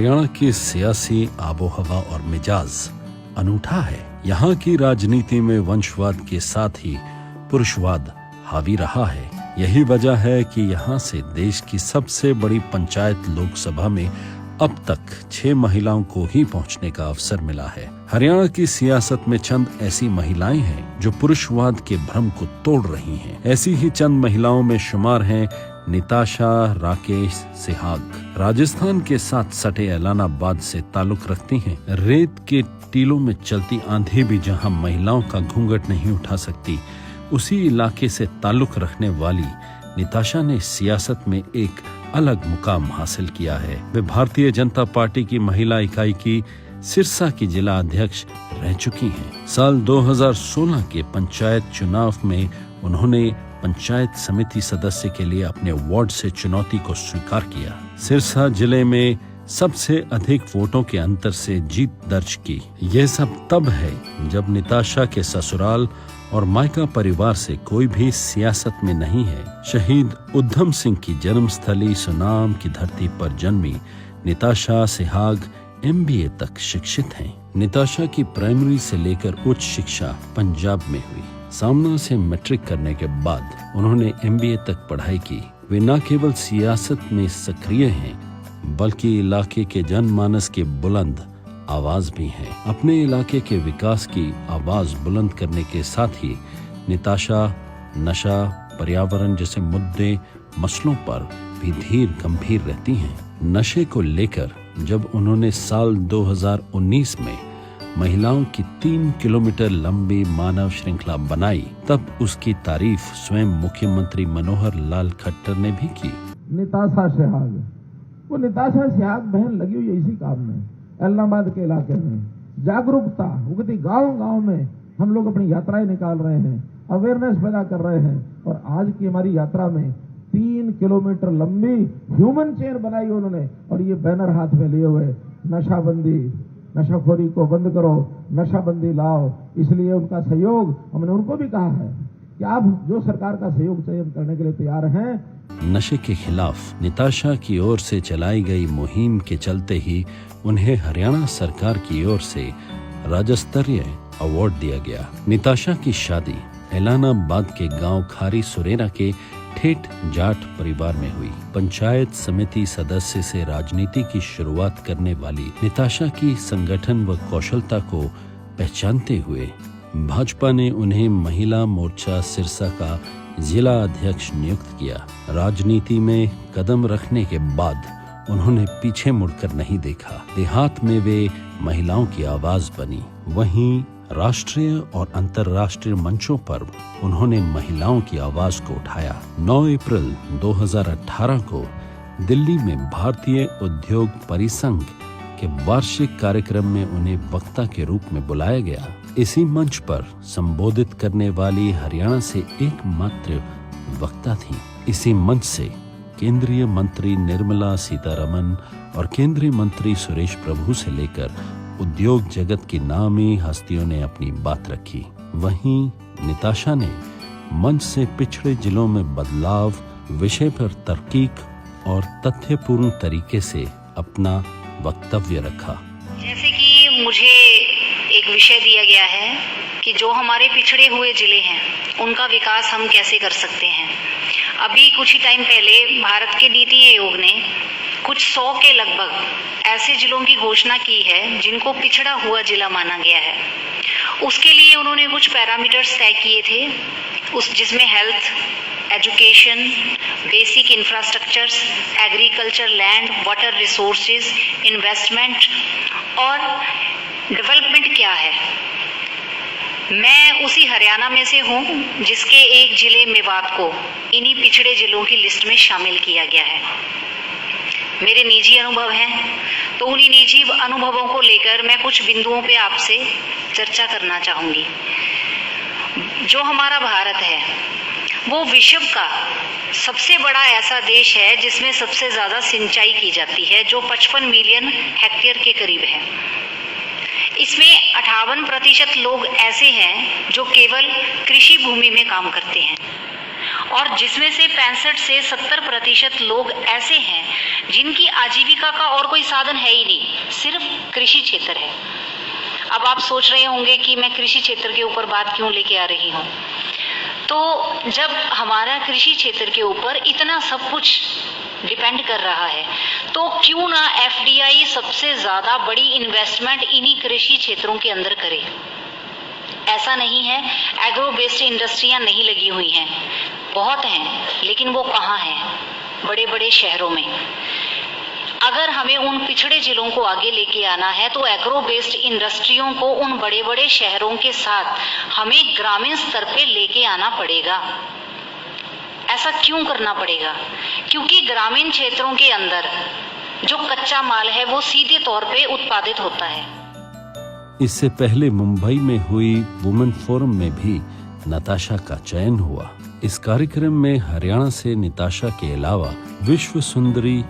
हरियाणा की सियासी आबोहवा और मिजाज अनूठा है। यहाँ की राजनीति में वंशवाद के साथ ही पुरुषवाद हावी रहा है। यही वजह है कि यहाँ से देश की सबसे बड़ी पंचायत लोकसभा में अब तक 6 महिलाओं को ही पहुंचने का अवसर मिला है। हरियाणा की सियासत में चंद ऐसी महिलाएं हैं जो पुरुषवाद के भ्रम को तोड़ रही हैं। ऐसी ही चंद महिलाओं में शुमार हैं निताशा राकेश सिहाग। राजस्थान के साथ सटे ऐलानाबाद से ताल्लुक रखती हैं। रेत के टीलों में चलती आंधी भी जहां महिलाओं का घूंघट नहीं उठा सकती, उसी इलाके से ताल्लुक रखने वाली निताशा ने सियासत में एक अलग मुकाम हासिल किया है। वे भारतीय जनता पार्टी की महिला इकाई की सिरसा की जिला अध्यक्ष रह चुकी हैं। साल 2016 के पंचायत चुनाव में उन्होंने पंचायत समिति सदस्य के लिए अपने वार्ड से चुनौती को स्वीकार किया। सिरसा जिले में सबसे अधिक वोटों के अंतर से जीत दर्ज की। यह सब तब है जब निताशा के ससुराल और मायका परिवार से कोई भी सियासत में नहीं है। शहीद उधम सिंह की जन्मस्थली सुनाम की धरती पर जन्मी निताशा सिहाग MBA तक शिक्षित हैं। निताशा की प्राइमरी से लेकर उच्च शिक्षा पंजाब में हुई। सामना से मैट्रिक करने के बाद उन्होंने MBA तक पढ़ाई की। वे न केवल सियासत में सक्रिय हैं, बल्कि इलाके के जनमानस के बुलंद आवाज भी हैं। अपने इलाके के विकास की आवाज बुलंद करने के साथ ही निताशा नशा, पर्यावरण जैसे मुद्दे मसलों पर भी धीर गंभीर रहती हैं। नशे को लेकर जब उन्होंने साल 2019 में महिलाओं की 3 किलोमीटर लंबी मानव श्रृंखला बनाई, तब उसकी तारीफ स्वयं मुख्यमंत्री मनोहर लाल खट्टर ने भी की। निताशा सिहाग, वो निताशा सिहाग बहन लगी हुई है इसी काम में। ऐलानाबाद के इलाके में जागरूकता उगती गांव-गांव में हम लोग अपनी यात्राएं निकाल रहे हैं, अवेयरनेस पैदा कर रहे हैं। और आज की हमारी यात्रा में 3 किलोमीटर लंबी ह्यूमन चेन बनाई उन्होंने, और ये बैनर हाथ में लिए हुए नशाबंदी, नशाखोरी को बंद करो, नशाबंदी लाओ। इसलिए उनका सहयोग हमने उनको भी कहा है कि आप जो सरकार का सहयोग चाहिए करने के लिए तैयार हैं। नशे के खिलाफ निताशा की ओर से चलाई गई मुहिम के चलते ही उन्हें हरियाणा सरकार की ओर से राज्य स्तरीय अवार्ड दिया गया। निताशा की शादी ऐलानाबाद के गांव खारी सुरेना के ठेठ जाट परिवार में हुई। पंचायत समिति सदस्य से राजनीति की शुरुआत करने वाली निताशा की संगठन व कौशलता को पहचानते हुए भाजपा ने उन्हें महिला मोर्चा सिरसा का जिला अध्यक्ष नियुक्त किया। राजनीति में कदम रखने के बाद उन्होंने पीछे मुड़कर नहीं देखा। देहात में वे महिलाओं की आवाज बनी। वहीं राष्ट्रीय और अंतर्राष्ट्रीय मंचों पर उन्होंने महिलाओं की आवाज को उठाया। 9 अप्रैल 2018 को दिल्ली में भारतीय उद्योग परिसंघ के वार्षिक कार्यक्रम में उन्हें वक्ता के रूप में बुलाया गया। इसी मंच पर संबोधित करने वाली हरियाणा से एकमात्र वक्ता थी। इसी मंच से केंद्रीय मंत्री निर्मला सीतारमण और केंद्रीय मंत्री सुरेश प्रभु से लेकर उद्योग जगत की नामी हस्तियों ने अपनी बात रखी। वहीं निताशा ने मंच से पिछड़े जिलों में बदलाव विषय पर तार्किक और तथ्यपूर्ण तरीके से अपना वक्तव्य रखा। जैसे कि मुझे एक विषय दिया गया है कि जो हमारे पिछड़े हुए जिले हैं उनका विकास हम कैसे कर सकते हैं। अभी कुछ ही टाइम पहले भारत के नीति आयोग ने कुछ 100 के लगभग ऐसे जिलों की घोषणा की है जिनको पिछड़ा हुआ जिला माना गया है। उसके लिए उन्होंने कुछ पैरामीटर्स तय किए थे, जिसमें health, education, basic infrastructures, agriculture, land, water resources, investment और डेवलपमेंट क्या है। मैं उसी हरियाणा में से हूँ जिसके एक जिले मेवात को इन्हीं पिछड़े जिलों की लिस्ट में शामिल किया गया है। मेरे निजी अनुभव हैं, तो उन्हीं निजी अनुभवों को लेकर मैं कुछ बिंदुओं पे आपसे चर्चा करना चाहूँगी। जो हमारा भारत है वो विश्व का सबसे बड़ा ऐसा देश है जिसमें सबसे ज़्यादा सिंचाई की जाती है, जो 55 मिलियन हेक्टेयर के करीब है। इसमें 58% लोग ऐसे हैं जो केवल कृषि भूमि में काम करते हैं और जिसमें से 65 से 70% लोग ऐसे हैं जिनकी आजीविका का और कोई साधन है ही नहीं, सिर्फ कृषि क्षेत्र है। अब आप सोच रहे होंगे कि मैं कृषि क्षेत्र के ऊपर बात क्यों लेके आ रही हूँ। तो जब हमारा कृषि क्षेत्र के ऊपर इतना सब कुछ डिपेंड कर रहा है, तो क्यों ना FDI सबसे ज्यादा बड़ी इन्वेस्टमेंट इन्हीं कृषि क्षेत्रों के अंदर करे। ऐसा नहीं है एग्रो बेस्ड इंडस्ट्रियां नहीं लगी हुई हैं, बहुत हैं, लेकिन वो कहाँ हैं? बड़े बड़े शहरों में। अगर हमें उन पिछड़े जिलों को आगे लेके आना है तो एग्रो बेस्ड इंडस्ट्रियों को उन बड़े बड़े शहरों के साथ हमें ग्रामीण स्तर पे लेके आना पड़ेगा। ऐसा क्यों करना पड़ेगा? क्योंकि ग्रामीण क्षेत्रों के अंदर जो कच्चा माल है वो सीधे तौर पे उत्पादित होता है। इससे पहले मुंबई में हुई वुमेन फोरम में भी नताशा का चयन हुआ। इस कार्यक्रम में हरियाणा से नताशा के अलावा विश्व सुंदरी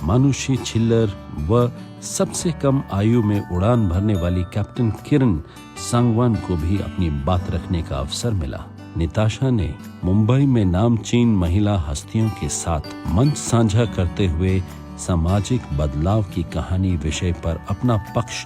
मानुषी छिल्लर व सबसे कम आयु में उड़ान भरने वाली कैप्टन किरण सांगवान को भी अपनी बात रखने का अवसर मिला। नताशा ने मुंबई में नामचीन महिला हस्तियों के साथ मंच साझा करते हुए सामाजिक बदलाव की कहानी विषय पर अपना पक्ष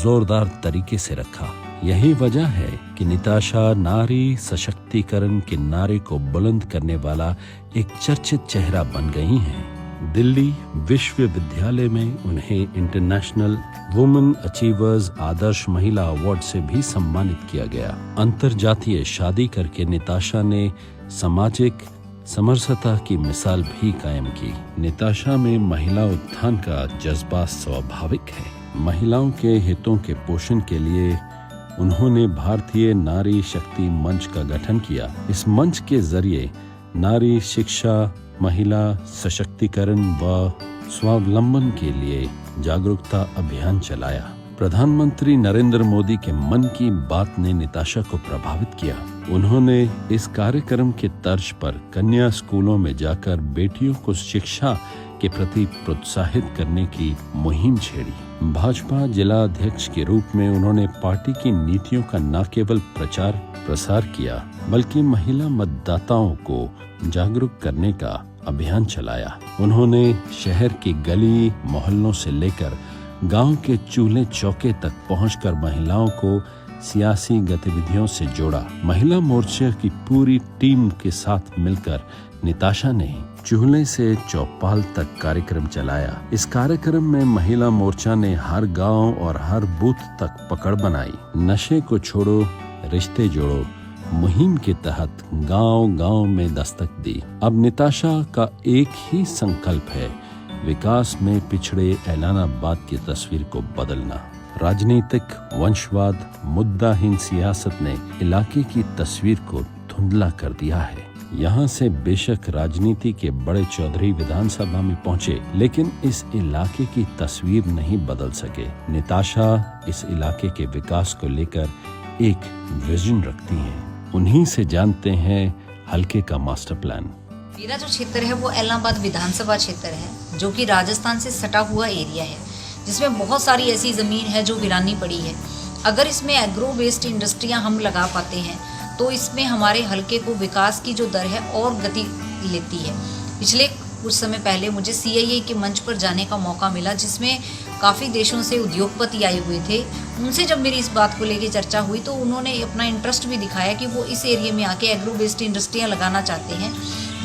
जोरदार तरीके से रखा। यही वजह है कि नताशा नारी सशक्तिकरण के नारे को बुलंद करने वाला एक चर्चित चेहरा बन गई हैं। दिल्ली विश्वविद्यालय में उन्हें इंटरनेशनल वुमेन अचीवर्स आदर्श महिला अवार्ड से भी सम्मानित किया गया। अंतरजातीय शादी करके नताशा ने सामाजिक समरसता की मिसाल भी कायम की। नताशा में महिला उत्थान का जज्बा स्वाभाविक है। महिलाओं के हितों के पोषण के लिए उन्होंने भारतीय नारी शक्ति मंच का गठन किया। इस मंच के जरिए नारी शिक्षा, महिला सशक्तिकरण व स्वावलंबन के लिए जागरूकता अभियान चलाया। प्रधानमंत्री नरेंद्र मोदी के मन की बात ने नताशा को प्रभावित किया। उन्होंने इस कार्यक्रम के तर्ज पर कन्या स्कूलों में जाकर बेटियों को शिक्षा के प्रति प्रोत्साहित करने की मुहिम छेड़ी। भाजपा जिला अध्यक्ष के रूप में उन्होंने पार्टी की नीतियों का न केवल प्रचार प्रसार किया बल्कि महिला मतदाताओं को जागरूक करने का अभियान चलाया। उन्होंने शहर की गली मोहल्लों से लेकर गांव के चूल्हे चौके तक पहुंचकर महिलाओं को सियासी गतिविधियों से जोड़ा। महिला मोर्चे की पूरी टीम के साथ मिलकर नताशा ने चूल्हे से चौपाल तक कार्यक्रम चलाया। इस कार्यक्रम में महिला मोर्चा ने हर गांव और हर बूथ तक पकड़ बनाई। नशे को छोड़ो, रिश्ते जोड़ो मुहिम के तहत गांव-गांव में दस्तक दी। अब नताशा का एक ही संकल्प है, विकास में पिछड़े ऐलानाबाद की तस्वीर को बदलना। राजनीतिक वंशवाद, मुद्दाहीन सियासत ने इलाके की तस्वीर को धुंधला कर दिया है। यहाँ से बेशक राजनीति के बड़े चौधरी विधानसभा में पहुँचे, लेकिन इस इलाके की तस्वीर नहीं बदल सके। नताशा इस इलाके के विकास को लेकर एक विजन रखती हैं। उन्हीं से जानते हैं हल्के का मास्टर प्लान। मेरा जो क्षेत्र है वो एलनाबाद विधानसभा क्षेत्र है, जो कि राजस्थान से सटा हुआ एरिया है, जिसमें बहुत सारी ऐसी ज़मीन है जो वीरानी पड़ी है। अगर इसमें एग्रो बेस्ड इंडस्ट्रियां हम लगा पाते हैं तो इसमें हमारे हल्के को विकास की जो दर है और गति लेती है। पिछले कुछ समय पहले मुझे CII के मंच पर जाने का मौका मिला, जिसमें काफ़ी देशों से उद्योगपति आए हुए थे। उनसे जब मेरी इस बात को लेकर चर्चा हुई तो उन्होंने अपना इंटरेस्ट भी दिखाया कि वो इस एरिया में आके एग्रो बेस्ड इंडस्ट्रियाँ लगाना चाहते हैं,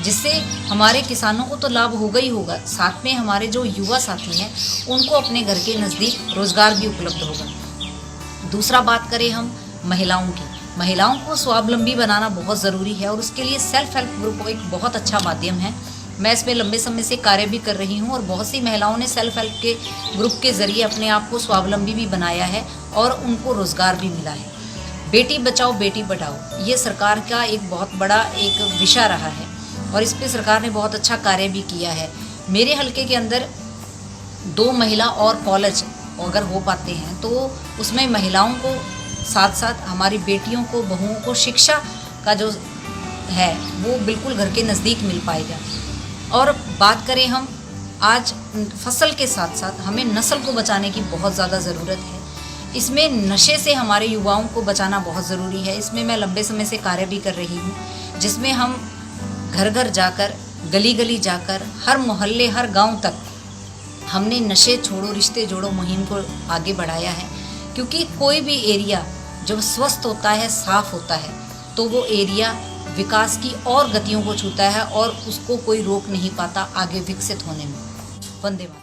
जिससे हमारे किसानों को तो लाभ होगा ही होगा, साथ में हमारे जो युवा साथी हैं उनको अपने घर के नज़दीक रोजगार भी उपलब्ध होगा। दूसरा बात करें हम महिलाओं की, महिलाओं को स्वावलंबी बनाना बहुत ज़रूरी है और उसके लिए सेल्फ हेल्प ग्रुप एक बहुत अच्छा माध्यम है। मैं इसमें लंबे समय से कार्य भी कर रही हूँ और बहुत सी महिलाओं ने सेल्फ हेल्प के ग्रुप के ज़रिए अपने आप को स्वावलंबी भी बनाया है और उनको रोज़गार भी मिला है। बेटी बचाओ बेटी पढ़ाओ, ये सरकार का एक बहुत बड़ा एक विषय रहा है और इस पर सरकार ने बहुत अच्छा कार्य भी किया है। मेरे हल्के के अंदर 2 महिला और कॉलेज अगर हो पाते हैं तो उसमें महिलाओं को साथ साथ हमारी बेटियों को, बहुओं को शिक्षा का जो है वो बिल्कुल घर के नज़दीक मिल पाएगा। और बात करें हम आज फसल के साथ साथ हमें नस्ल को बचाने की बहुत ज़्यादा ज़रूरत है। इसमें नशे से हमारे युवाओं को बचाना बहुत ज़रूरी है। इसमें मैं लंबे समय से कार्य भी कर रही हूँ, जिसमें हम घर घर जाकर, गली गली जाकर, हर मोहल्ले, हर गांव तक हमने नशे छोड़ो रिश्ते जोड़ो मुहिम को आगे बढ़ाया है। क्योंकि कोई भी एरिया जब स्वस्थ होता है, साफ होता है, तो वो एरिया विकास की और गतियों को छूता है और उसको कोई रोक नहीं पाता आगे विकसित होने में। वंदे मातरम।